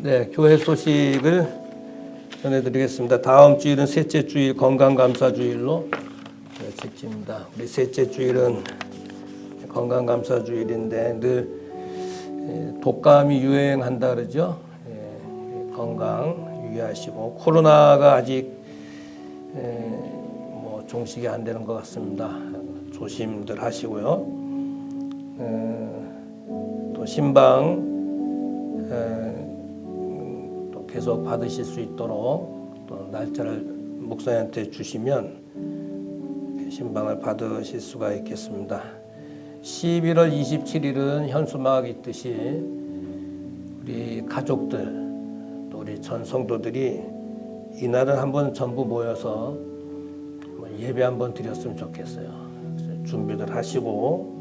네, 교회 소식을 전해드리겠습니다. 다음 주일은 셋째 주일 건강감사주일로 지킵니다. 우리 셋째 주일은 건강감사주일인데 늘 독감이 유행한다 그러죠. 건강 유의하시고 코로나가 아직 종식이 안 되는 것 같습니다. 조심들 하시고요. 또 신방 또 계속 받으실 수 있도록 또 날짜를 목사님한테 주시면 신방을 받으실 수가 있겠습니다. 11월 27일은 현수막이 있듯이 우리 가족들 또 우리 전 성도들이 이날은 한번 전부 모여서 예배 한번 드렸으면 좋겠어요. 준비들 하시고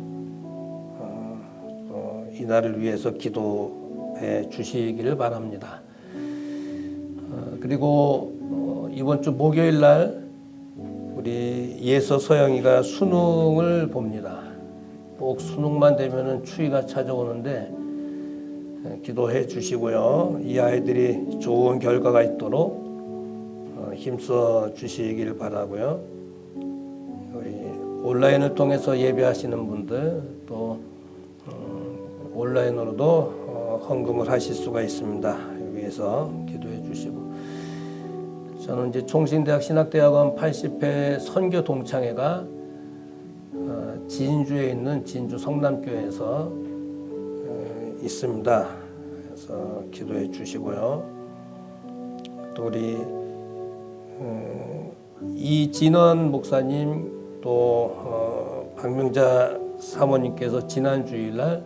이날을 위해서 기도해 주시기를 바랍니다. 그리고 이번 주 목요일 날 우리 예서 서영이가 수능을 봅니다. 꼭 수능만 되면은 추위가 찾아오는데 기도해 주시고요. 이 아이들이 좋은 결과가 있도록 힘써 주시길 바라고요. 우리 온라인을 통해서 예배하시는 분들 또 온라인으로도 헌금을 하실 수가 있습니다. 위해서 기도해 주시고 저는 이제 총신대학 신학대학원 80회 선교 동창회가 진주에 있는 진주 성남교회에서 있습니다. 그래서 기도해 주시고요. 또 우리 이진원 목사님 또 박명자 사모님께서 지난 주일날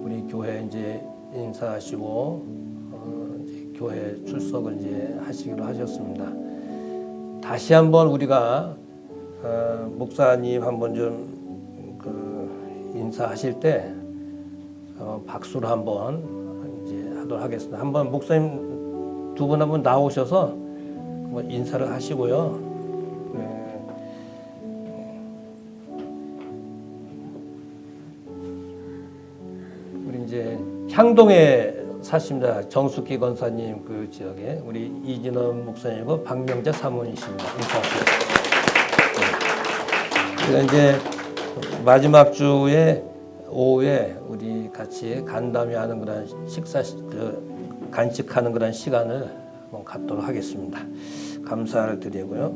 우리 교회 이제 인사하시고 이제 교회 출석을 이제 하시기로 하셨습니다. 다시 한번 우리가 목사님 한번 좀 인사하실 때 박수를 한번 이제 하도록 하겠습니다. 한번 목사님 두 분 한번 나오셔서 인사를 하시고요. 우리 이제 향동에 사십니다. 정숙기 권사님 그 지역에 우리 이진원 목사님과 박명자 사모님이십니다. 인사하세요. 그래서 이제 마지막 주에 오후에 우리 같이 간담회하는 그런 간식하는 그런 시간을 한번 갖도록 하겠습니다. 감사를 드리고요.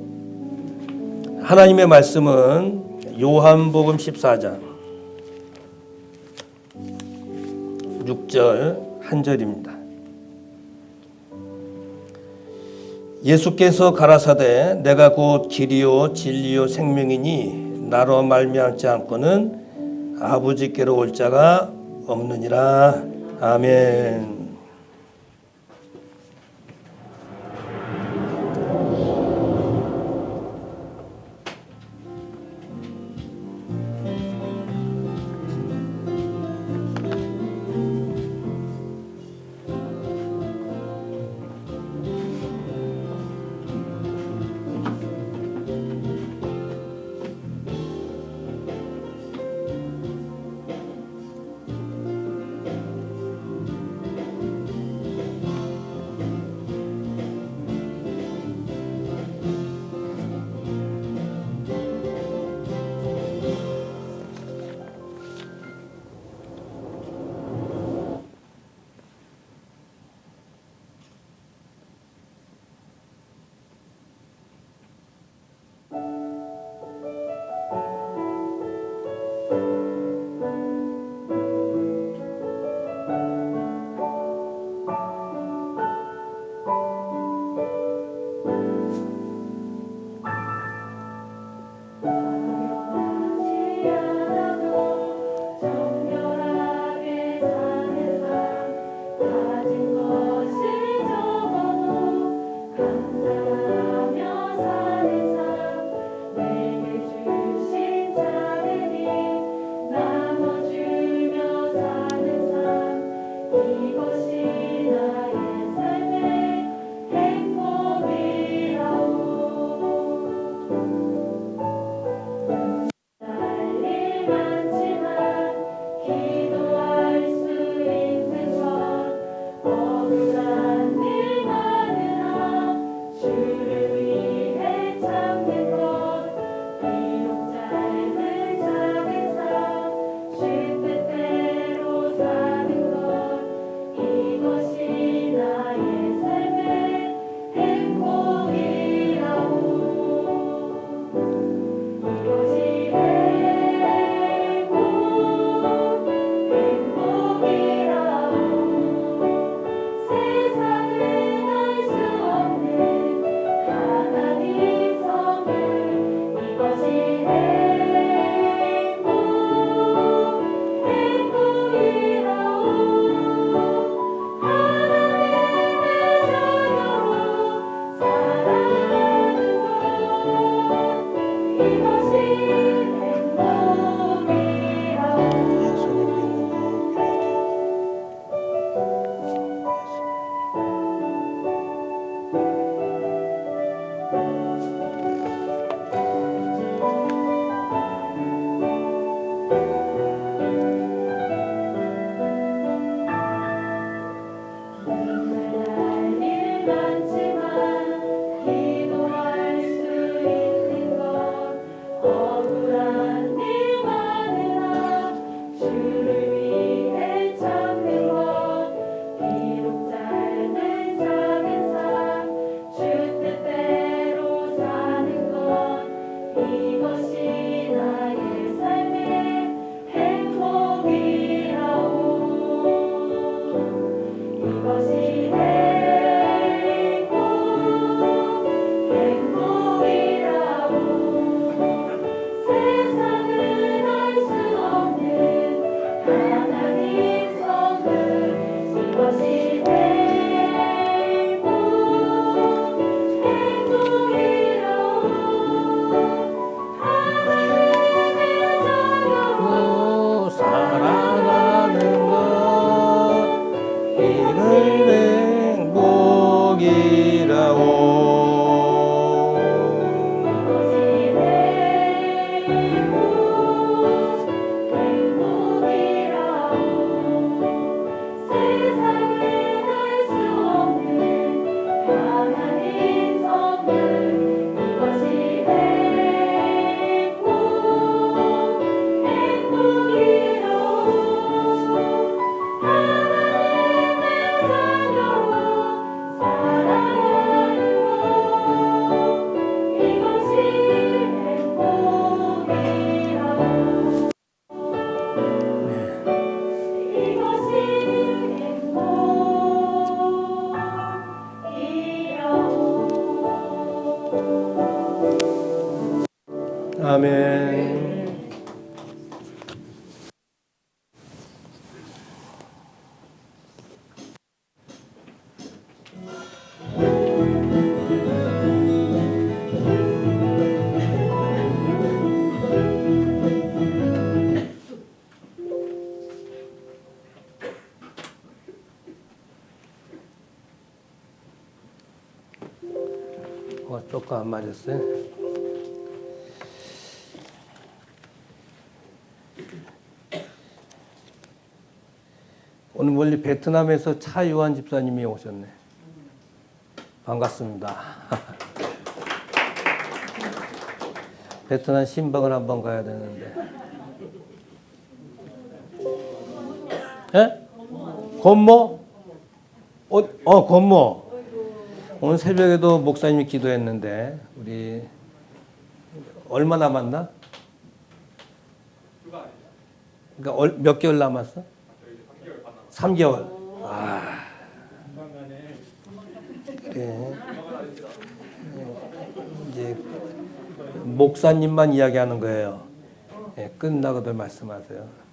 하나님의 말씀은 요한복음 14장 6절 한 절입니다. 예수께서 가라사대 내가 곧 길이요 진리요 생명이니 나로 말미암지 않고는 아버지께로 올 자가 없느니라. 아멘. 조금 안 맞았어요. 오늘 멀리 베트남에서 차유한 집사님이 오셨네. 반갑습니다. 베트남 신방을 한번 가야 되는데. 예? 권모? 권모. 오늘 새벽에도 목사님이 기도했는데, 우리, 얼마 남았나? 그러니까 몇 개월 남았어? 3개월. 아. 그래. 이제, 목사님만 이야기하는 거예요. 예, 끝나고도 말씀하세요.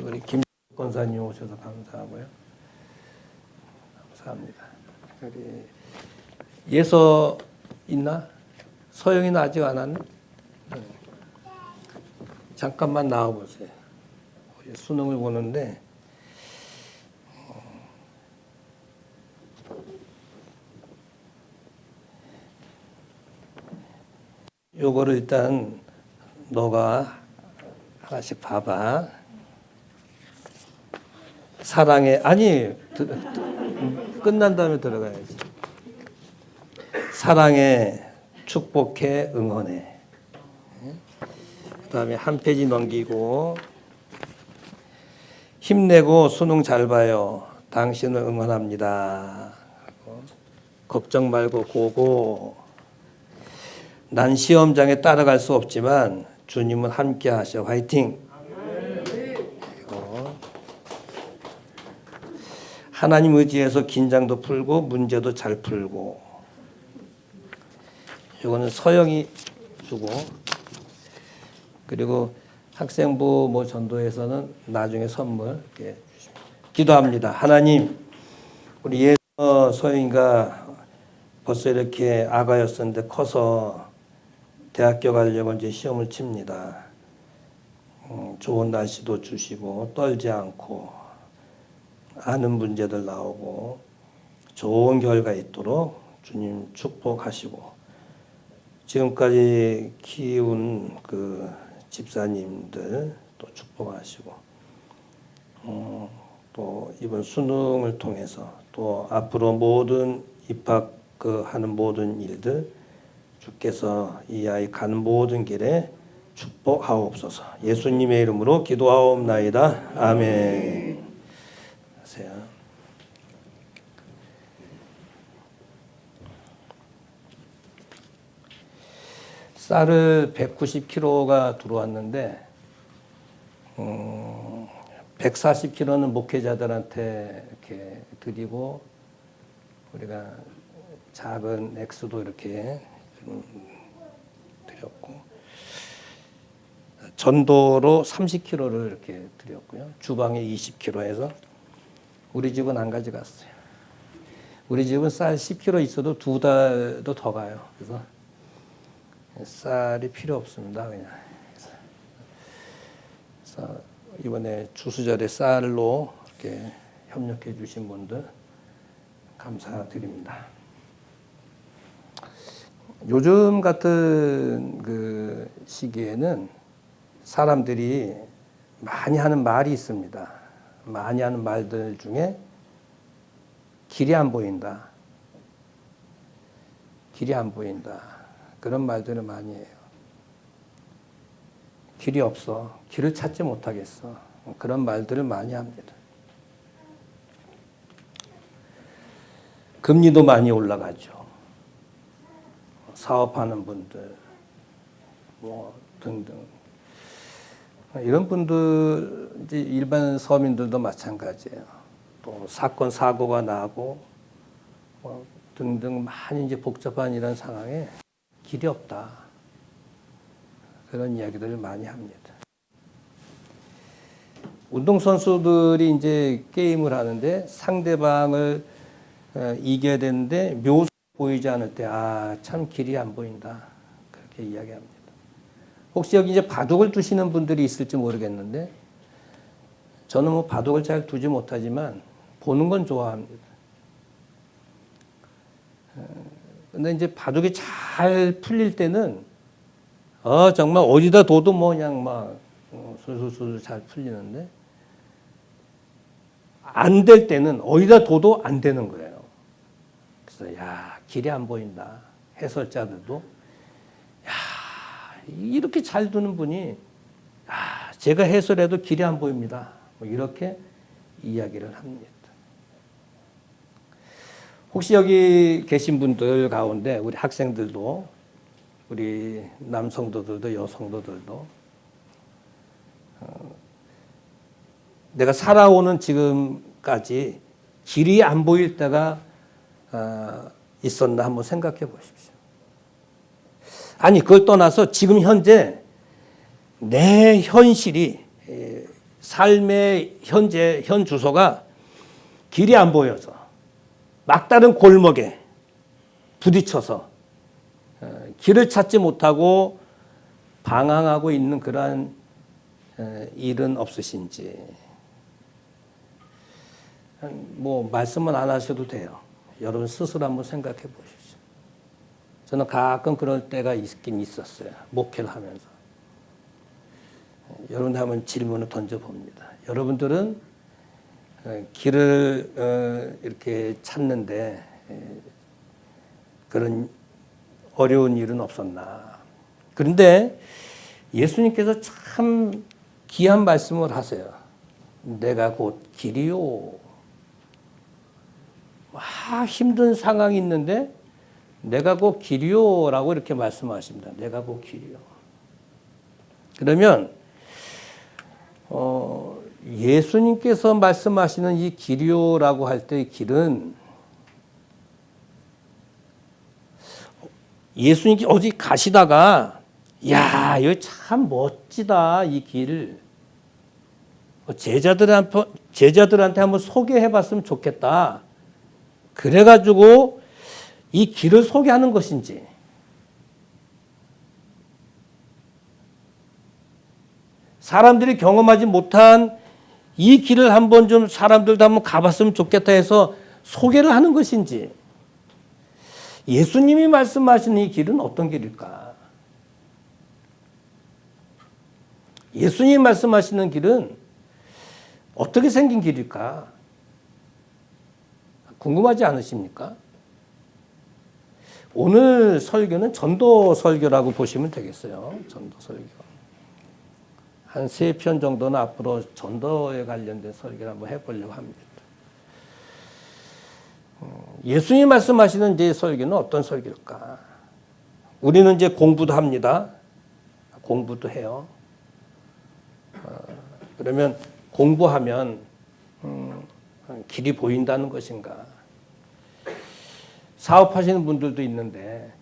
우리 김 권사님 오셔서 감사하고요. 감사합니다. 우리 예서 있나? 서영이는 아직 안 왔나? 잠깐만 나와 보세요. 수능을 보는데 요거를 일단 너가 하나씩 봐봐. 사랑해. 아니, 끝난 다음에 들어가야지. 사랑해, 축복해, 응원해. 그 다음에 한 페이지 넘기고 힘내고 수능 잘 봐요. 당신을 응원합니다. 걱정 말고 고고. 난 시험장에 따라갈 수 없지만 주님은 함께 하셔. 화이팅. 그리고 하나님 의지해서 긴장도 풀고 문제도 잘 풀고. 이거는 서영이 주고. 그리고 학생부 뭐 전도에서는 나중에 선물 이렇게 기도합니다. 하나님, 우리 예서 서영이가 벌써 이렇게 아가였었는데 커서 대학교 가려고 이제 시험을 칩니다. 좋은 날씨도 주시고 떨지 않고 아는 문제들 나오고 좋은 결과 있도록 주님 축복하시고 지금까지 키운 그 집사님들 또 축복하시고 또 이번 수능을 통해서 또 앞으로 모든 입학 하는 모든 일들 주께서 이 아이 가는 모든 길에 축복하옵소서. 예수님의 이름으로 기도하옵나이다. 아멘. 하세요. 쌀을 190kg가 들어왔는데 140kg는 목회자들한테 이렇게 드리고 우리가 작은 액수도 이렇게 드렸고 전도로 30kg를 이렇게 드렸고요. 주방에 20kg 해서 우리 집은 안 가져갔어요. 우리 집은 쌀 10kg 있어도 2달도 더 가요. 그래서 쌀이 필요 없습니다. 그냥. 그래서 이번에 추수절에 쌀로 이렇게 협력해 주신 분들 감사드립니다. 요즘 같은 그 시기에는 사람들이 많이 하는 말이 있습니다. 많이 하는 말들 중에 길이 안 보인다. 길이 안 보인다. 그런 말들을 많이 해요. 길이 없어. 길을 찾지 못하겠어. 그런 말들을 많이 합니다. 금리도 많이 올라가죠. 사업하는 분들, 뭐 등등. 이런 분들, 이제 일반 서민들도 마찬가지예요. 또 사건, 사고가 나고, 뭐 등등 많이 이제 복잡한 이런 상황에 길이 없다. 그런 이야기들을 많이 합니다. 운동선수들이 이제 게임을 하는데 상대방을 이겨야 되는데 묘수 보이지 않을 때, 참 길이 안 보인다. 그렇게 이야기합니다. 혹시 여기 이제 바둑을 두시는 분들이 있을지 모르겠는데, 저는 뭐 바둑을 잘 두지 못하지만 보는 건 좋아합니다. 근데 이제 바둑이 잘 풀릴 때는 정말 어디다 둬도 뭐 그냥 막 술술술 잘 풀리는데 안 될 때는 어디다 둬도 안 되는 거예요. 그래서 길이 안 보인다. 해설자들도 이렇게 잘 두는 분이 제가 해설해도 길이 안 보입니다. 뭐 이렇게 이야기를 합니다. 혹시 여기 계신 분들 가운데 우리 학생들도 우리 남성도들도 여성도들도 내가 살아오는 지금까지 길이 안 보일 때가 있었나 한번 생각해 보십시오. 아니 그걸 떠나서 지금 현재 내 현실이 삶의 현 주소가 길이 안 보여서 막다른 골목에 부딪혀서 길을 찾지 못하고 방황하고 있는 그러한 일은 없으신지 뭐 말씀은 안 하셔도 돼요. 여러분 스스로 한번 생각해 보십시오. 저는 가끔 그럴 때가 있긴 있었어요. 목회를 하면서. 여러분들 한번 질문을 던져봅니다. 여러분들은 길을 이렇게 찾는데 그런 어려운 일은 없었나. 그런데 예수님께서 참 귀한 말씀을 하세요. 내가 곧 길이요. 힘든 상황이 있는데 내가 곧 길이요라고 이렇게 말씀하십니다. 내가 곧 길이요. 그러면 예수님께서 말씀하시는 이 길이요라고 할 때 길은 예수님께 어디 가시다가 여기 참 멋지다 이 길. 제자들한테 한번 소개해 봤으면 좋겠다. 그래가지고 이 길을 소개하는 것인지 사람들이 경험하지 못한 이 길을 한번 좀 사람들도 한번 가봤으면 좋겠다 해서 소개를 하는 것인지 예수님이 말씀하시는 이 길은 어떤 길일까? 예수님이 말씀하시는 길은 어떻게 생긴 길일까? 궁금하지 않으십니까? 오늘 설교는 전도 설교라고 보시면 되겠어요. 전도 설교. 한 3편 정도는 앞으로 전도에 관련된 설교를 한번 해보려고 합니다. 예수님이 말씀하시는 이제 설교는 어떤 설교일까? 우리는 이제 공부도 합니다. 공부도 해요. 그러면 공부하면 길이 보인다는 것인가? 사업하시는 분들도 있는데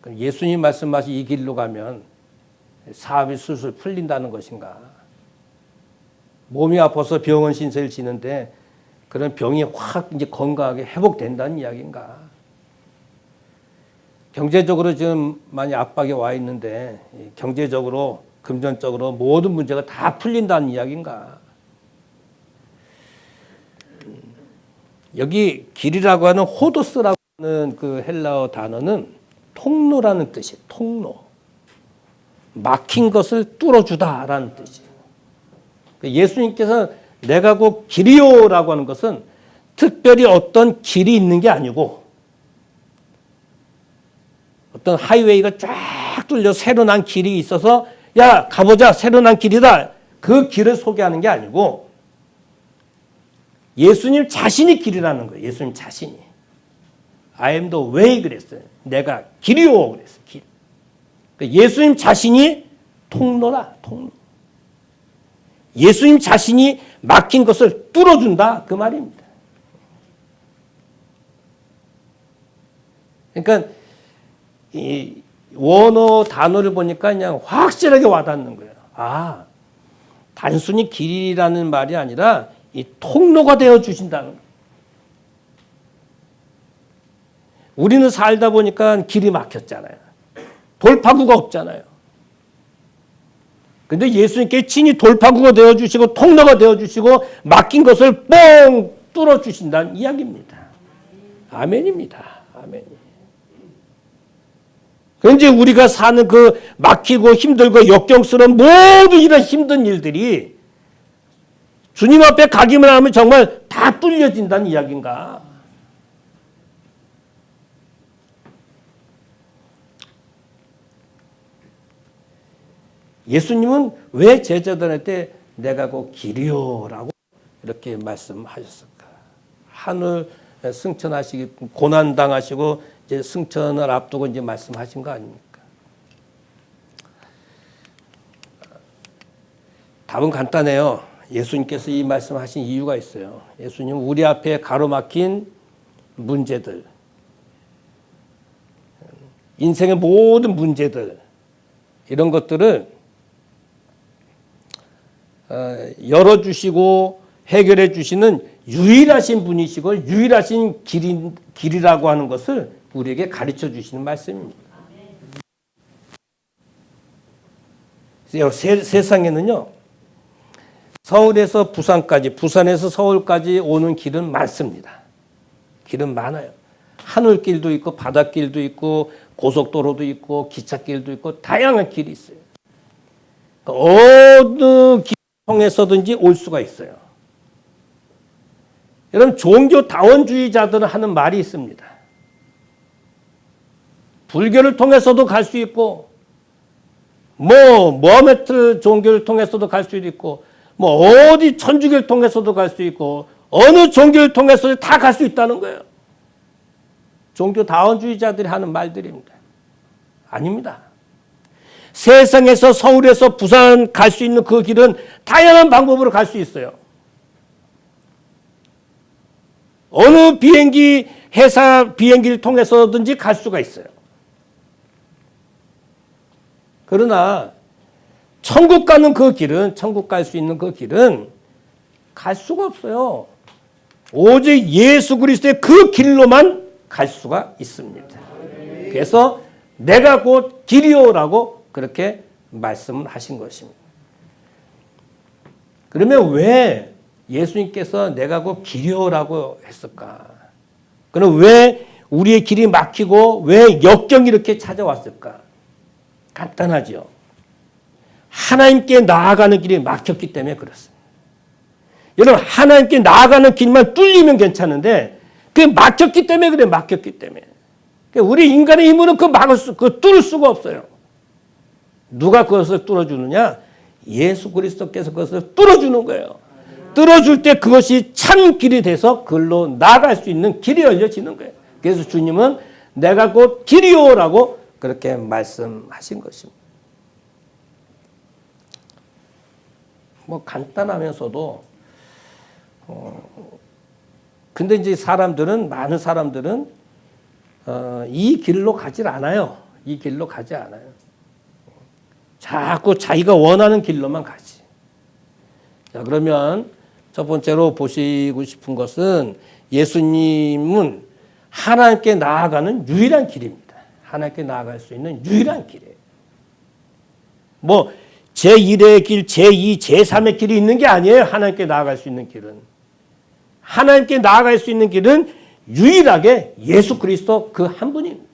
예수님 말씀하신 이 길로 가면 사업이 술술 풀린다는 것인가? 몸이 아파서 병원 신세를 지는데 그런 병이 확 이제 건강하게 회복된다는 이야기인가? 경제적으로 지금 많이 압박이 와 있는데 경제적으로 금전적으로 모든 문제가 다 풀린다는 이야기인가? 여기 길이라고 하는 호도스라고 하는 그 헬라어 단어는 통로라는 뜻이에요. 통로. 막힌 것을 뚫어주다라는 뜻이에요. 예수님께서 내가 곧 길이요라고 하는 것은 특별히 어떤 길이 있는 게 아니고 어떤 하이웨이가 쫙 뚫려 새로 난 길이 있어서 야 가보자 새로 난 길이다. 그 길을 소개하는 게 아니고 예수님 자신이 길이라는 거예요. 예수님 자신이. I am the way 그랬어요. 내가 길이요 그랬어요. 길. 예수님 자신이 통로라. 통로. 예수님 자신이 막힌 것을 뚫어준다. 그 말입니다. 그러니까 이 원어 단어를 보니까 그냥 확실하게 와닿는 거예요. 아, 단순히 길이라는 말이 아니라 이 통로가 되어 주신다는 거예요. 우리는 살다 보니까 길이 막혔잖아요. 돌파구가 없잖아요. 근데 예수님께 친히 돌파구가 되어주시고 통로가 되어주시고 막힌 것을 뻥 뚫어주신다는 이야기입니다. 아멘입니다. 아멘. 그런데 우리가 사는 그 막히고 힘들고 역경스러운 모든 이런 힘든 일들이 주님 앞에 가기만 하면 정말 다 뚫려진다는 이야기인가? 예수님은 왜 제자들한테 내가 곧 길이요라고 이렇게 말씀하셨을까? 하늘 승천하시기 고난 당하시고 이제 승천을 앞두고 이제 말씀하신 거 아닙니까? 답은 간단해요. 예수님께서 이 말씀하신 이유가 있어요. 예수님은 우리 앞에 가로막힌 문제들, 인생의 모든 문제들 이런 것들을 열어주시고 해결해 주시는 유일하신 분이시고 유일하신 길이라고 하는 것을 우리에게 가르쳐 주시는 말씀입니다. 세상에는요, 서울에서 부산까지, 부산에서 서울까지 오는 길은 많습니다. 길은 많아요. 하늘길도 있고 바닷길도 있고 고속도로도 있고 기찻길도 있고 다양한 길이 있어요. 어느 길 통해서든지 올 수가 있어요. 여러분, 종교다원주의자들은 하는 말이 있습니다. 불교를 통해서도 갈 수 있고 모하메트 종교를 통해서도 갈 수도 있고 어디 천주교를 통해서도 갈 수 있고 어느 종교를 통해서도 다 갈 수 있다는 거예요. 종교다원주의자들이 하는 말들입니다. 아닙니다. 세상에서 서울에서 부산 갈 수 있는 그 길은 다양한 방법으로 갈 수 있어요. 어느 회사 비행기를 통해서든지 갈 수가 있어요. 그러나 천국 가는 그 길은, 천국 갈 수 있는 그 길은 갈 수가 없어요. 오직 예수 그리스도의 그 길로만 갈 수가 있습니다. 그래서 내가 곧 길이요라고 그렇게 말씀을 하신 것입니다. 그러면 왜 예수님께서 내가 곧 길이요라고 했을까? 그럼 왜 우리의 길이 막히고 왜 역경이 이렇게 찾아왔을까? 간단하죠. 하나님께 나아가는 길이 막혔기 때문에 그렇습니다. 여러분, 하나님께 나아가는 길만 뚫리면 괜찮은데 그게 막혔기 때문에 그래, 막혔기 때문에. 우리 인간의 힘으로는 그거 뚫을 수가 없어요. 누가 그것을 뚫어주느냐? 예수 그리스도께서 그것을 뚫어주는 거예요. 뚫어줄 때 그것이 참 길이 돼서 그걸로 나아갈 수 있는 길이 열려지는 거예요. 그래서 주님은 내가 곧 길이요라고 그렇게 말씀하신 것입니다. 간단하면서도 근데 이제 많은 사람들은 이 길로 가질 않아요. 이 길로 가지 않아요. 자꾸 자기가 원하는 길로만 가지. 자, 그러면 첫 번째로 보시고 싶은 것은 예수님은 하나님께 나아가는 유일한 길입니다. 하나님께 나아갈 수 있는 유일한 길이에요. 제1의 길, 제2, 제3의 길이 있는 게 아니에요. 하나님께 나아갈 수 있는 길은. 하나님께 나아갈 수 있는 길은 유일하게 예수 그리스도 그 한 분입니다.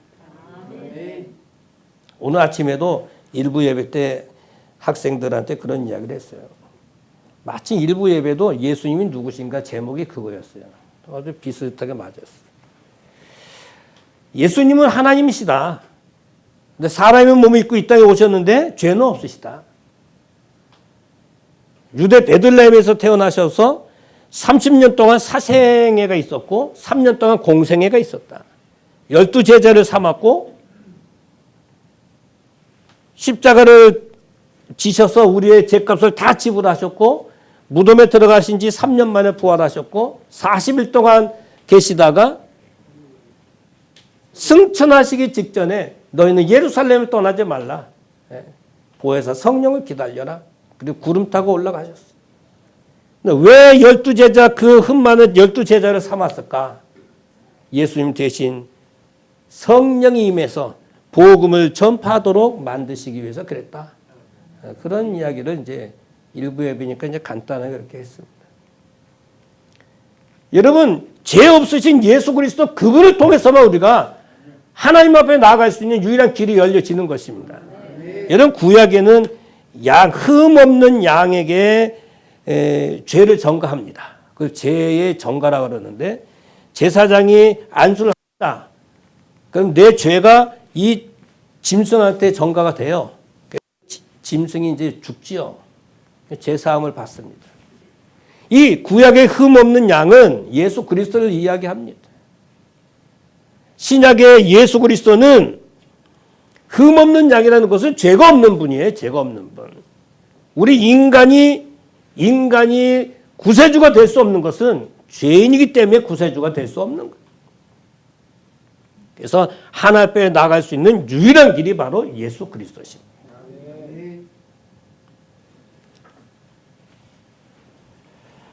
오늘 아침에도 일부 예배 때 학생들한테 그런 이야기를 했어요. 마침 일부 예배도 예수님이 누구신가 제목이 그거였어요. 아주 비슷하게 맞았어요. 예수님은 하나님이시다. 근데 사람의 몸을 입고 이 땅에 오셨는데 죄는 없으시다. 유대 베들레헴에서 태어나셔서 30년 동안 사생애가 있었고 3년 동안 공생애가 있었다. 12제자를 삼았고 십자가를 지셔서 우리의 죄값을 다 지불하셨고 무덤에 들어가신 지 3년 만에 부활하셨고 40일 동안 계시다가 승천하시기 직전에 너희는 예루살렘을 떠나지 말라. 보혜사 성령을 기다려라. 그리고 구름 타고 올라가셨어. 왜 12제자 그 흠많은 12제자를 삼았을까? 예수님 대신 성령이 임해서 복음을 전파하도록 만드시기 위해서 그랬다. 그런 이야기를 이제 일부 예배니까 이제 간단하게 그렇게 했습니다. 여러분, 죄 없으신 예수 그리스도 그분을 통해서만 우리가 하나님 앞에 나아갈 수 있는 유일한 길이 열려지는 것입니다. 여러분, 구약에는 흠 없는 양에게 죄를 전가합니다. 그 죄의 전가라고 그러는데, 제사장이 안수를 한다. 그럼 내 죄가 이 짐승한테 전가가 돼요. 짐승이 이제 죽지요. 제사함을 받습니다. 이 구약의 흠 없는 양은 예수 그리스도를 이야기합니다. 신약의 예수 그리스도는 흠 없는 양이라는 것은 죄가 없는 분이에요. 죄가 없는 분. 우리 인간이 구세주가 될 수 없는 것은 죄인이기 때문에 구세주가 될 수 없는 거예요. 그래서 하나님 앞에 나갈 수 있는 유일한 길이 바로 예수 그리스도십니다.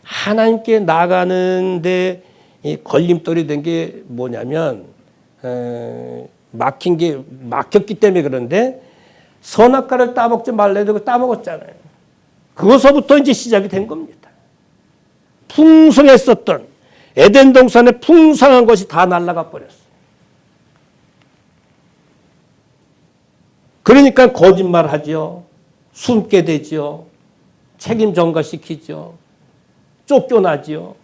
하나님께 나가는데 걸림돌이 된 게 뭐냐면 막혔기 때문에 그런데 선악과를 따먹지 말래도 따먹었잖아요. 그것서부터 이제 시작이 된 겁니다. 풍성했었던 에덴 동산의 풍성한 것이 다 날아가 버렸어요. 그러니까 거짓말하죠. 숨게 되죠. 책임 전가시키죠. 쫓겨나죠.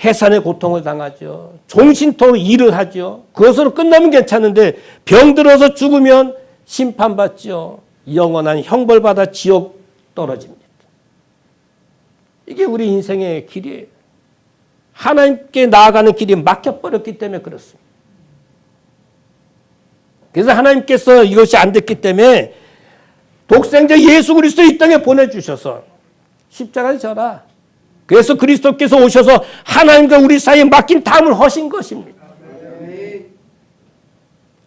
해산의 고통을 당하죠. 종신토록 일을 하죠. 그것으로 끝나면 괜찮은데 병들어서 죽으면 심판받죠. 영원한 형벌받아 지옥 떨어집니다. 이게 우리 인생의 길이에요. 하나님께 나아가는 길이 막혀버렸기 때문에 그렇습니다. 그래서 하나님께서 이것이 안 됐기 때문에 독생자 예수 그리스도 이 땅에 보내주셔서 십자가를 져라. 그래서 그리스도께서 오셔서 하나님과 우리 사이에 막힌 담을 허신 것입니다.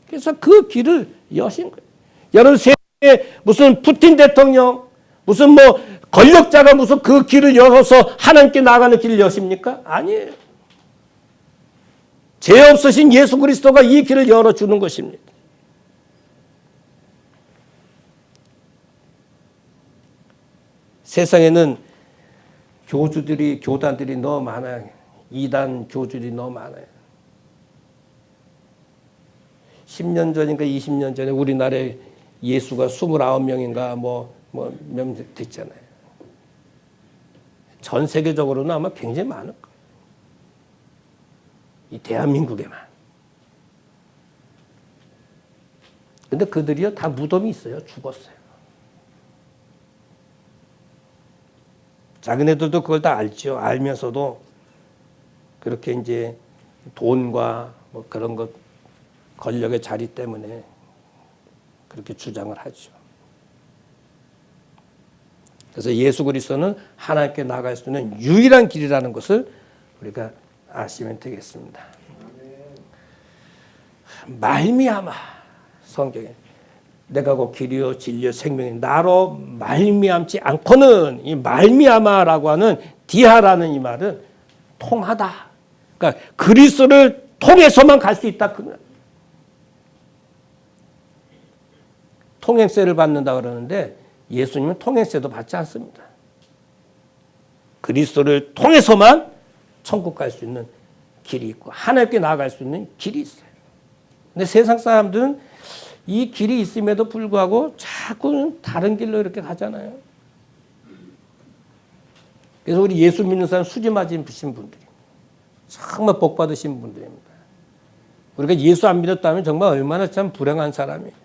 그래서 그 길을 여신 거예요. 여러분 세계에 무슨 푸틴 대통령, 무슨 뭐 권력자가 무슨 그 길을 열어서 하나님께 나가는 길을 여십니까? 아니에요. 죄 없으신 예수 그리스도가 이 길을 열어주는 것입니다. 세상에는 교단들이 너무 많아요. 이단 교주들이 너무 많아요. 10년 전인가 20년 전에 우리나라에 예수가 29명인가 몇 됐잖아요. 전 세계적으로는 아마 굉장히 많을 거예요. 이 대한민국에만. 근데 그들이요 다 무덤이 있어요. 죽었어요. 자기네들도 그걸 다 알죠. 알면서도 그렇게 이제 돈과 뭐 그런 것, 권력의 자리 때문에 그렇게 주장을 하죠. 그래서 예수 그리스도는 하나님께 나갈 수 있는 유일한 길이라는 것을 우리가 아시면 되겠습니다. 말미암아 성경에 내가 곧 길이요 진리요 생명이 나로 말미암지 않고는 이 말미암아라고 하는 디하라는 이 말은 통하다. 그러니까 그리스도를 통해서만 갈 수 있다. 통행세를 받는다 그러는데 예수님은 통행세도 받지 않습니다. 그리스도를 통해서만 천국 갈 수 있는 길이 있고 하나님께 나아갈 수 있는 길이 있어요. 근데 세상 사람들은 이 길이 있음에도 불구하고 자꾸 다른 길로 이렇게 가잖아요. 그래서 우리 예수 믿는 사람 수지 맞으신 분들이 정말 복 받으신 분들입니다. 우리가 예수 안 믿었다면 정말 얼마나 참 불행한 사람이에요.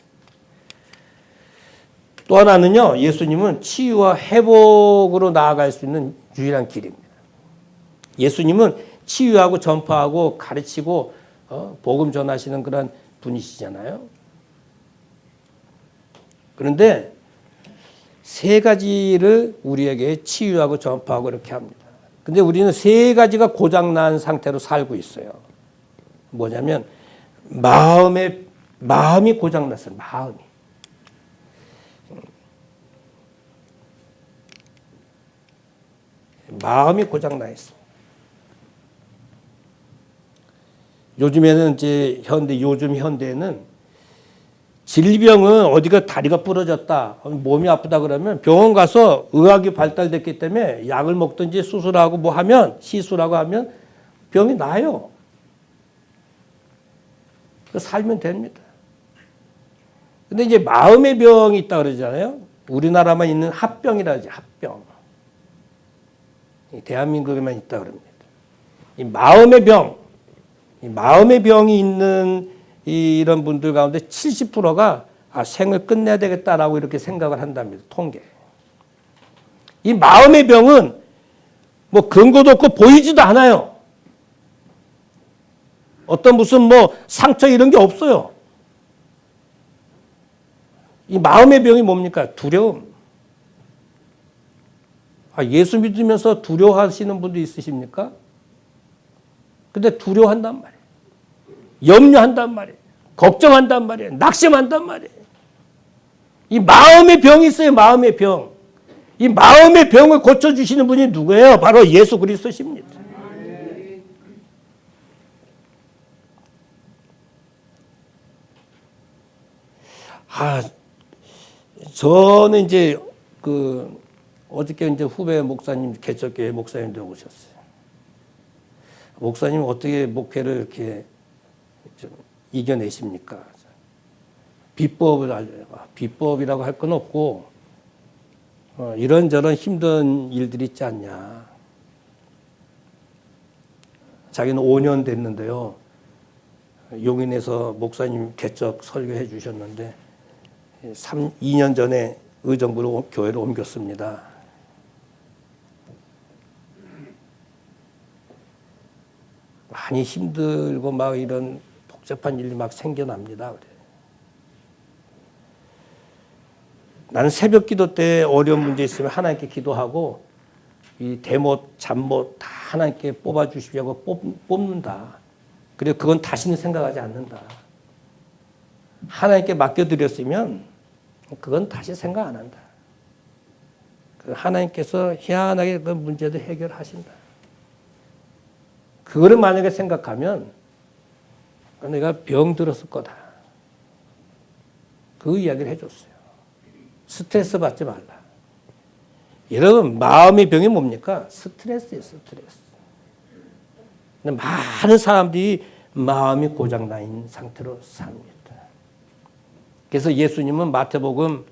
또 하나는요, 예수님은 치유와 회복으로 나아갈 수 있는 유일한 길입니다. 예수님은 치유하고 전파하고 가르치고 복음 전하시는 그런 분이시잖아요. 그런데 세 가지를 우리에게 치유하고 전파하고 이렇게 합니다. 근데 우리는 세 가지가 고장난 상태로 살고 있어요. 뭐냐면 마음이 고장났어요. 마음이 고장나 있어요. 요즘에는 이제 요즘 현대에는 질병은 어디가 다리가 부러졌다, 몸이 아프다 그러면 병원 가서 의학이 발달됐기 때문에 약을 먹든지 수술하고 뭐 하면, 시술하고 하면 병이 나아요. 살면 됩니다. 근데 이제 마음의 병이 있다 그러잖아요. 우리나라만 있는 합병이라 하지, 합병. 대한민국에만 있다 그럽니다. 이 마음의 병, 이 마음의 병이 있는 이런 분들 가운데 70%가 생을 끝내야 되겠다라고 이렇게 생각을 한답니다. 통계. 이 마음의 병은 뭐 근거도 없고 보이지도 않아요. 어떤 무슨 뭐 상처 이런 게 없어요. 이 마음의 병이 뭡니까? 두려움. 예수 믿으면서 두려워하시는 분도 있으십니까? 근데 두려워한단 말이에요. 염려한단 말이에요. 걱정한단 말이에요. 낙심한단 말이에요. 이 마음의 병이 있어요. 마음의 병. 이 마음의 병을 고쳐주시는 분이 누구예요? 바로 예수 그리스도십니다. 저는 이제 어저께 이제 후배 목사님, 개척교회 목사님들 오셨어요. 목사님 어떻게 목회를 이렇게 좀 이겨내십니까? 비법을 알려요. 비법이라고 할 건 없고, 이런저런 힘든 일들이 있지 않냐. 자기는 5년 됐는데요. 용인에서 목사님 개척 설교해 주셨는데, 2년 전에 의정부로 교회를 옮겼습니다. 많이 힘들고 막 이런 복잡한 일이 막 생겨납니다. 나는 새벽 기도 때 어려운 문제 있으면 하나님께 기도하고 이 대못, 잠못 다 하나님께 뽑아주시려고 뽑는다. 그리고 그건 다시는 생각하지 않는다. 하나님께 맡겨드렸으면 그건 다시 생각 안 한다. 하나님께서 희한하게 그 문제도 해결하신다. 그거를 만약에 생각하면 내가 병 들었을 거다. 그 이야기를 해줬어요. 스트레스 받지 말라. 여러분 마음의 병이 뭡니까? 스트레스예요. 스트레스. 많은 사람들이 마음이 고장나 있는 상태로 삽니다. 그래서 예수님은 마태복음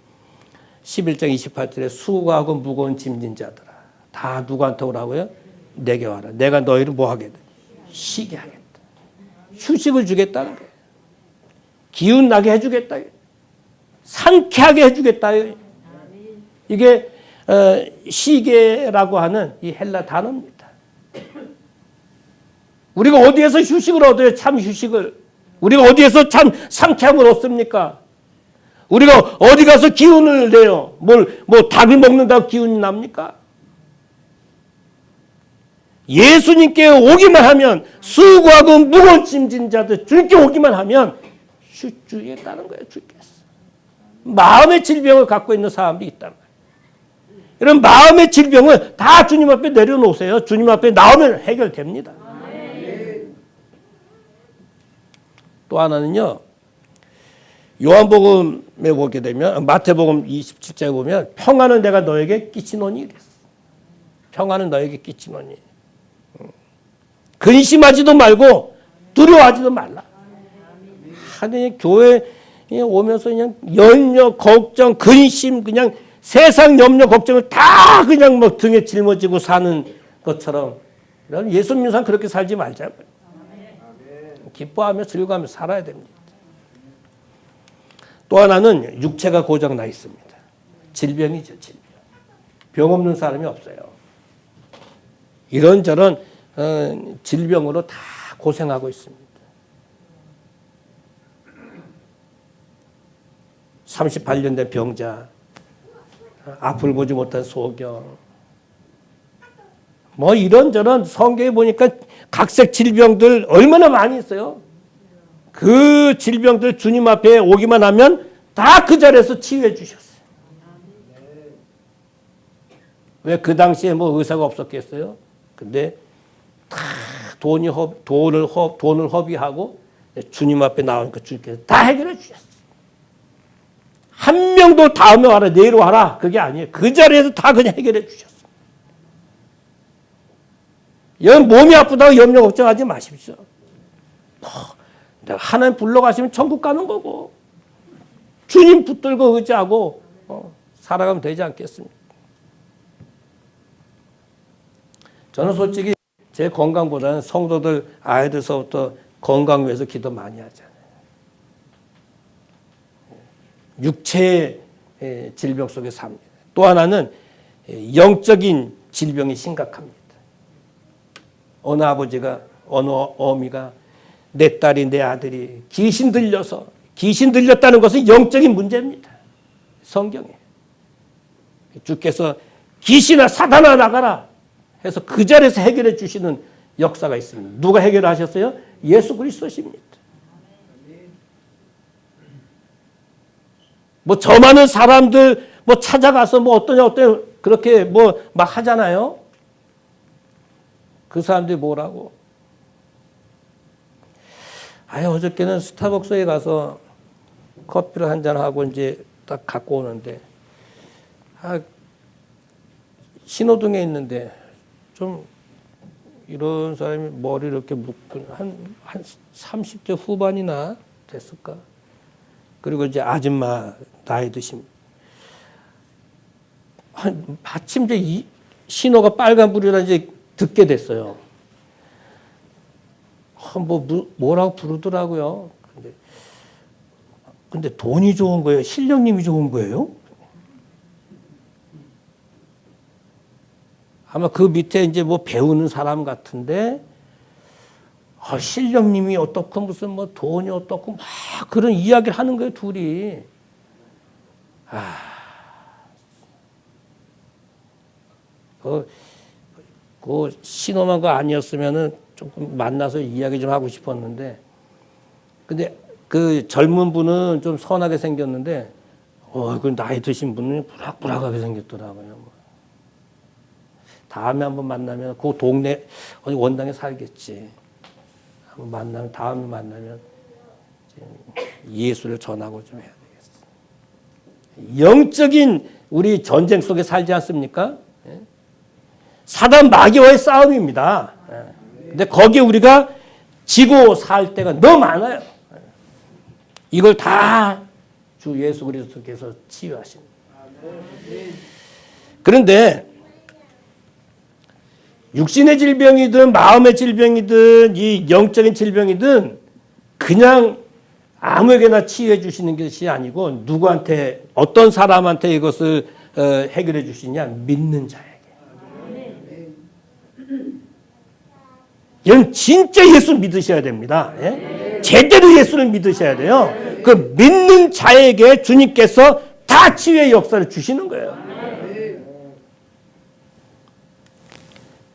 11장 28절에 수고하고 무거운 짐진 자들아 다 누구한테 오라고요? 내게 와라. 내가 너희를 뭐 하겠다? 쉬게 하겠다. 휴식을 주겠다는 거예요. 기운 나게 해주겠다. 상쾌하게 해주겠다. 이게 쉬게라고 하는 이 헬라 단어입니다. 우리가 어디에서 휴식을 얻어요? 참 휴식을. 우리가 어디에서 참 상쾌함을 얻습니까? 우리가 어디 가서 기운을 내요? 뭐 닭을 먹는다고 기운이 납니까? 예수님께 오기만 하면 수고하고 무거운 짐진 자들 주님께 오기만 하면 휴주겠다는 거예요. 주께서. 마음의 질병을 갖고 있는 사람들이 있단 말이에요. 이런 마음의 질병을 다 주님 앞에 내려놓으세요. 주님 앞에 나오면 해결됩니다. 또 하나는요. 요한복음에 보게 되면 마태복음 27장에 보면 평안은 내가 너에게 끼치노니 이랬어. 평안은 너에게 끼치노니. 근심하지도 말고 두려워하지도 말라. 하나님 교회에 오면서 그냥 염려, 걱정, 근심, 그냥 세상 염려, 걱정을 다 그냥 뭐 등에 짊어지고 사는 것처럼 예수 믿는 사람 그렇게 살지 말자고요. 기뻐하며 즐거워하며 살아야 됩니다. 또 하나는 육체가 고장 나 있습니다. 질병이죠, 질병. 병 없는 사람이 없어요. 이런저런 질병으로 다 고생하고 있습니다. 38년 된 병자, 앞을 보지 못한 소경, 뭐 이런저런 성경에 보니까 각색 질병들 얼마나 많이 있어요. 그 질병들 주님 앞에 오기만 하면 다 그 자리에서 치유해 주셨어요. 왜 그 당시에 뭐 의사가 없었겠어요? 근데 다 돈을 허비하고 주님 앞에 나오니까 주님께서 다 해결해 주셨어요. 한 명도 다음에 와라, 내일 와라. 그게 아니에요. 그 자리에서 다 그냥 해결해 주셨어요. 몸이 아프다고 염려 걱정하지 마십시오. 내가 하나님 불러가시면 천국 가는 거고, 주님 붙들고 의지하고 살아가면 되지 않겠습니까? 저는 솔직히 제 건강보다는 성도들 아이들서부터 건강 위해서 기도 많이 하잖아요. 육체의 질병 속에 삽니다. 또 하나는 영적인 질병이 심각합니다. 어느 아버지가, 어느 어미가 내 딸이, 내 아들이 귀신 들렸다는 것은 영적인 문제입니다. 성경에. 주께서 귀신아, 사단아, 나가라 해서 그 자리에서 해결해 주시는 역사가 있습니다. 누가 해결하셨어요? 예수 그리스도십니다. 뭐 저 많은 사람들 뭐 찾아가서 뭐 어떠냐 그렇게 뭐 막 하잖아요. 그 사람들이 뭐라고? 어저께는 스타벅스에 가서 커피를 한잔 하고 이제 딱 갖고 오는데 신호등에 있는데 좀 이런 사람이 머리를 이렇게 묶은 한 30대 후반이나 됐을까? 그리고 이제 아줌마 나이 드신 마침 이제 이 신호가 빨간불이라 이제 듣게 됐어요. 뭐라고 부르더라고요. 근데 돈이 좋은 거예요? 신령님이 좋은 거예요? 아마 그 밑에 이제 뭐 배우는 사람 같은데, 신령님이 어떻고 무슨 뭐 돈이 어떻고 막 그런 이야기를 하는 거예요, 둘이. 그 신호만가 아니었으면은 조금 만나서 이야기 좀 하고 싶었는데, 근데 그 젊은 분은 좀 선하게 생겼는데, 그 나이 드신 분은 부락부락하게 생겼더라고요. 다음에 한번 만나면 그 동네 어디 원당에 살겠지. 한번 만나면 다음에 만나면 예수를 전하고 좀 해야 되겠어. 영적인 우리 전쟁 속에 살지 않습니까? 사단 마귀와의 싸움입니다. 근데 거기에 우리가 지고 살 때가 너무 많아요. 이걸 다 주 예수 그리스도께서 치유하십니다. 그런데 육신의 질병이든 마음의 질병이든 이 영적인 질병이든 그냥 아무에게나 치유해 주시는 것이 아니고 누구한테 어떤 사람한테 이것을 해결해 주시냐? 믿는 자에게. 여러분 진짜 예수 믿으셔야 됩니다. 예? 제대로 예수를 믿으셔야 돼요. 그 믿는 자에게 주님께서 다 치유의 역사를 주시는 거예요.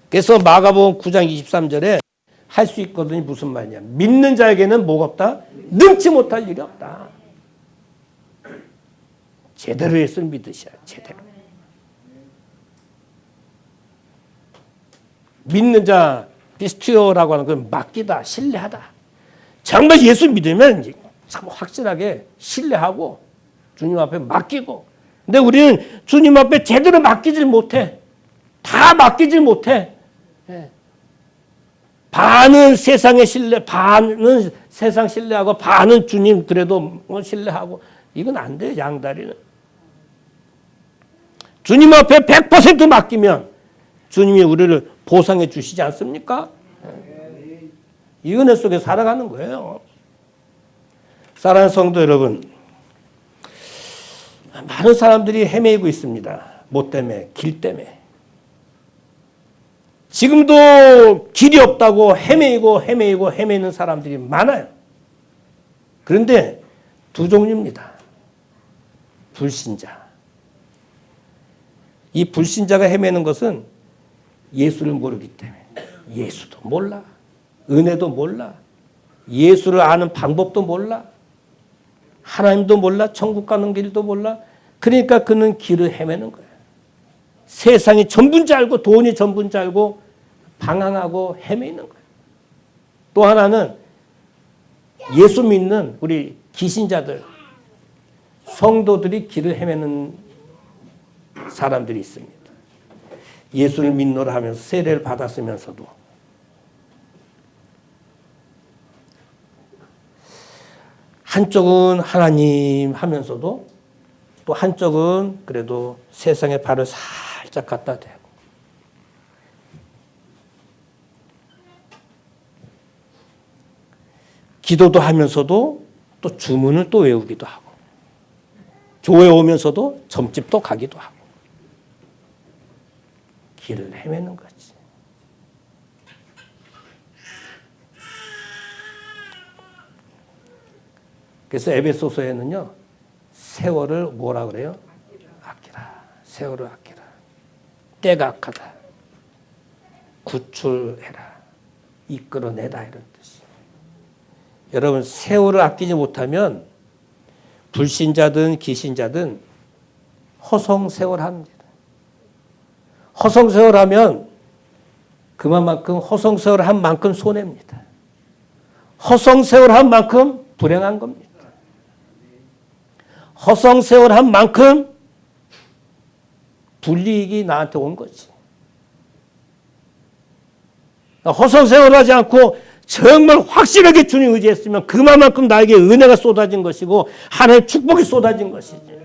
그래서 마가복음 9장 23절에 할 수 있거든요. 무슨 말이냐? 믿는 자에게는 뭐가 없다? 능치 못할 일이 없다. 제대로 예수를 믿으셔야 제대로. 믿는 자 피스티오라고 하는 건 맡기다, 신뢰하다. 정말 예수 믿으면 참 확실하게 신뢰하고 주님 앞에 맡기고. 근데 우리는 주님 앞에 제대로 맡기질 못해. 다 맡기질 못해. 반은 세상에 신뢰, 반은 세상 신뢰하고, 반은 주님 그래도 신뢰하고. 이건 안 돼요, 양다리는. 주님 앞에 100% 맡기면 주님이 우리를 보상해 주시지 않습니까? 이 은혜 속에 살아가는 거예요. 사랑하는 성도 여러분, 많은 사람들이 헤매고 있습니다. 뭐 때문에? 길 때문에. 지금도 길이 없다고 헤매는 사람들이 많아요. 그런데 두 종류입니다. 불신자. 이 불신자가 헤매는 것은 예수를 모르기 때문에. 예수도 몰라. 은혜도 몰라. 예수를 아는 방법도 몰라. 하나님도 몰라. 천국 가는 길도 몰라. 그러니까 그는 길을 헤매는 거예요. 세상이 전부인 줄 알고, 돈이 전부인 줄 알고 방황하고 헤매는 거예요. 또 하나는 예수 믿는 우리 기신자들, 성도들이 길을 헤매는 사람들이 있습니다. 예수를 믿노라 하면서 세례를 받았으면서도 한쪽은 하나님 하면서도 또 한쪽은 그래도 세상에 발을 살짝 갖다 대고 기도도 하면서도 또 주문을 또 외우기도 하고 교회 오면서도 점집도 가기도 하고 길을 헤매는 거지. 그래서 에베소서에는요, 세월을 뭐라 그래요? 아끼라. 세월을 아끼라. 때가 악하다. 구출해라. 이끌어내다 이런 뜻이. 여러분 세월을 아끼지 못하면 불신자든 기신자든 허송세월합니다. 허송세월하면 그만큼 허송세월한 만큼 손해입니다. 허송세월한 만큼 불행한 겁니다. 허송세월한 만큼 불이익이 나한테 온 거지. 허송세월하지 않고 정말 확실하게 주님 의지했으면 그만큼 나에게 은혜가 쏟아진 것이고 하나님의 축복이 쏟아진 것이지.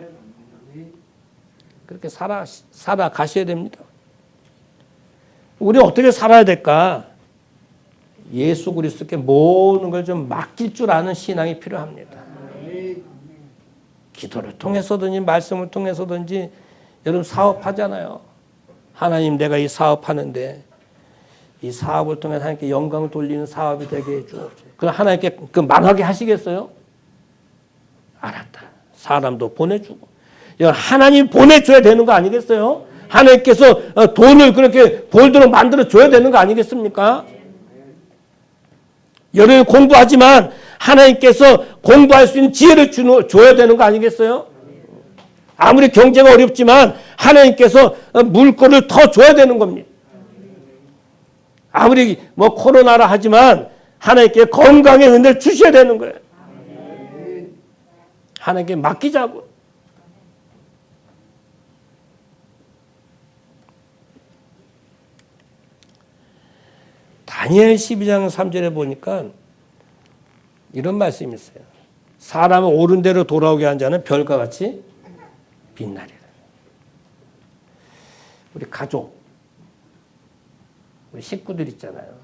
그렇게 살아가셔야 됩니다. 우리 어떻게 살아야 될까? 예수 그리스도께 모든 걸 좀 맡길 줄 아는 신앙이 필요합니다. 기도를 통해서든지 말씀을 통해서든지 여러분 사업하잖아요. 하나님 내가 이 사업하는데 이 사업을 통해 하나님께 영광을 돌리는 사업이 되게 해주옵소서. 그럼 하나님께 그 망하게 하시겠어요? 알았다. 사람도 보내주고. 하나님 보내줘야 되는 거 아니겠어요? 하나님께서 돈을 그렇게 벌도록 만들어줘야 되는 거 아니겠습니까? 여러분이 공부하지만 하나님께서 공부할 수 있는 지혜를 줘야 되는 거 아니겠어요? 아무리 경제가 어렵지만 하나님께서 물꼬를 더 줘야 되는 겁니다. 아무리 코로나라 하지만 하나님께 건강의 은혜를 주셔야 되는 거예요. 하나님께 맡기자고. 다니엘 12장 3절에 보니까 이런 말씀이 있어요. 사람을 옳은 대로 돌아오게 한 자는 별과 같이 빛나리라. 우리 가족, 우리 식구들 있잖아요.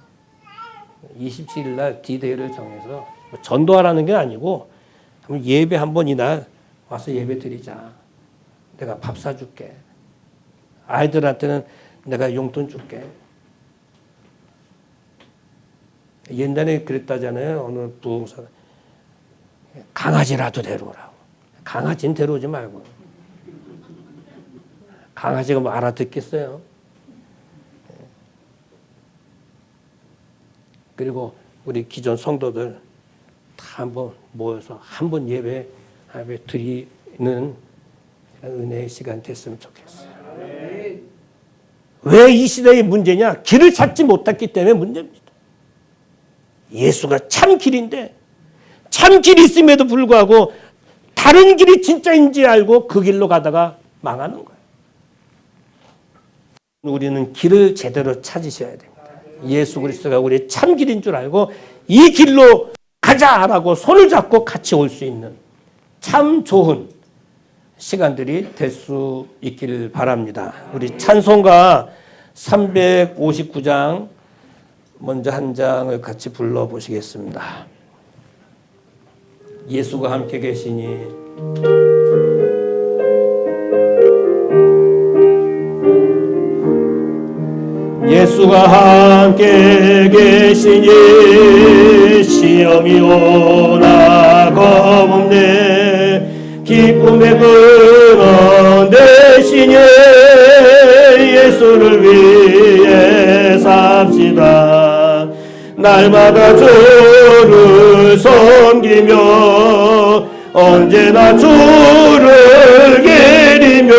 27일 날 D-Day를 정해서 전도하라는 게 아니고 예배 한번 이날 와서 예배 드리자. 내가 밥 사줄게. 아이들한테는 내가 용돈 줄게. 옛날에 그랬다잖아요. 어느 부흥사 강아지라도 데려오라고. 강아지는 데려오지 말고. 강아지가 뭐 알아듣겠어요. 그리고 우리 기존 성도들 다 한번 모여서 한번 예배 드리는 은혜의 시간 됐으면 좋겠어요. 왜 이 시대의 문제냐? 길을 찾지 못했기 때문에 문제입니다. 예수가 참 길인데 참 길이 있음에도 불구하고 다른 길이 진짜인지 알고 그 길로 가다가 망하는 거예요. 우리는 길을 제대로 찾으셔야 됩니다. 예수 그리스도가 우리의 참 길인 줄 알고 이 길로 가자라고 손을 잡고 같이 올 수 있는 참 좋은 시간들이 될 수 있기를 바랍니다. 우리 찬송가 359장 먼저 한 장을 같이 불러보시겠습니다. 예수가 함께 계시니 예수가 함께 계시니 시험이 오나 겁없네 기쁨의 근원 되시니 예수를 위해 삽시다. 날마다 주를 섬기며 언제나 주를 기리며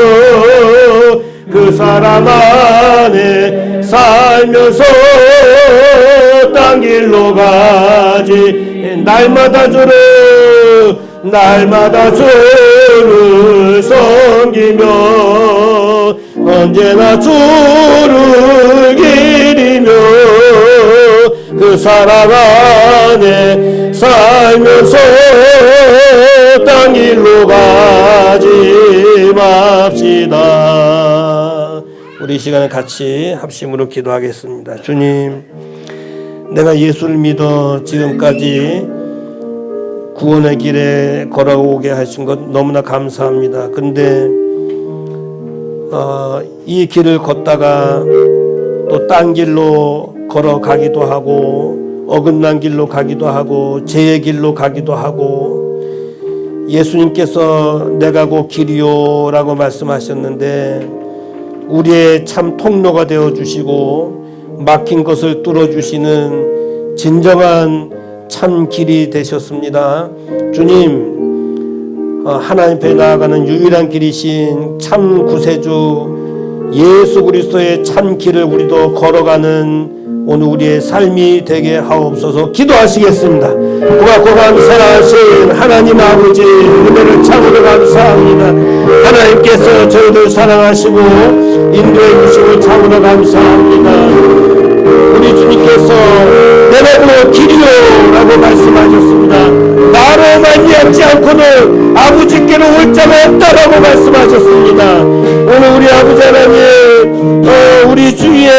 그 사람 안에 살면서 딴 길로 가지. 날마다 주를 주를 섬기며 언제나 주를 기리며 그 사랑 안에 살면서 땅 길로 가지 맙시다. 우리 이 시간에 같이 합심으로 기도하겠습니다. 주님, 내가 예수를 믿어 지금까지 구원의 길에 걸어오게 하신 것 너무나 감사합니다. 근데 이 길을 걷다가 또 딴 길로 걸어가기도 하고 어긋난 길로 가기도 하고 죄의 길로 가기도 하고 예수님께서 내가 곧 길이요 라고 말씀하셨는데 우리의 참 통로가 되어주시고 막힌 것을 뚫어주시는 진정한 참 길이 되셨습니다. 주님, 하나님 앞에 나아가는 유일한 길이신 참 구세주 예수 그리스도의 참 길을 우리도 걸어가는 오늘 우리의 삶이 되게 하옵소서. 기도하시겠습니다. 고맙고 감사하신 하나님 아버지, 은혜를 참으로 감사합니다. 하나님께서 저희들 사랑하시고 인도해 주심을 참으로 감사합니다. 우리 주님께서 내가 길이요 라고 말씀하셨습니다. 나로 말미암지 않고는 아버지께로 올 자가 없다라고 말씀하셨습니다. 오늘 우리 아버지 하나님, 우리 주위에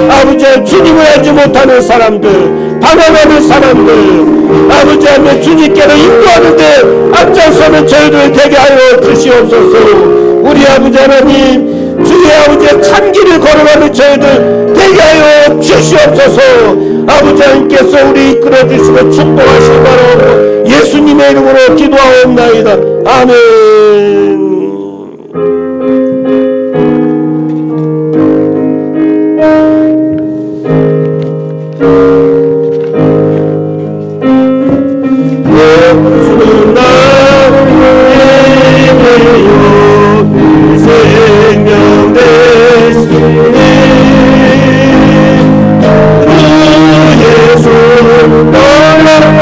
아버지 주님을 알지 못하는 사람들, 방황하는 사람들, 아버지 하나님 주님께로 인도하는데 앞장서는 저희들 되게 하여 주시옵소서. 우리 아버지 하나님, 주의 아버지의 참길을 걸어가는 저희들 되게 하여 주시옵소서. 아버지 하나님께서 우리 이끌어주시고 축복하시기 바라옵고 예수님의 이름으로 기도하옵나이다. 아멘. 예수는 나의 생명 되시니 예수 떠나가면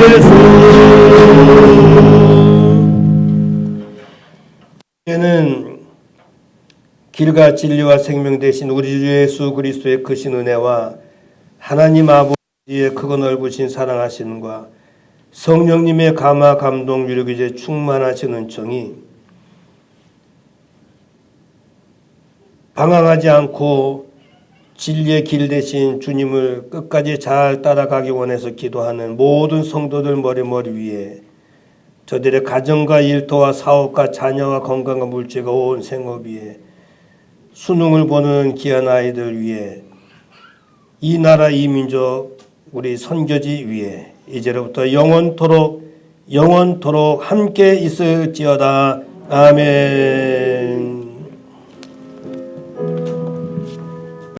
예수 이제는 길과 진리와 생명 되신 우리 주 예수 그리스도의 크신 은혜와 하나님 아버지의 크고 넓으신 사랑하시는과 성령님의 감화 감동 유력이제 충만하신 은총이 방황하지 않고 진리의 길 대신 주님을 끝까지 잘 따라가기 원해서 기도하는 모든 성도들 머리 위에 저들의 가정과 일터와 사업과 자녀와 건강과 물질과 온 생업 위에 수능을 보는 귀한 아이들 위에 이 나라 이 민족 우리 선교지 위에 이제로부터 영원토록 함께 있을지어다. 아멘.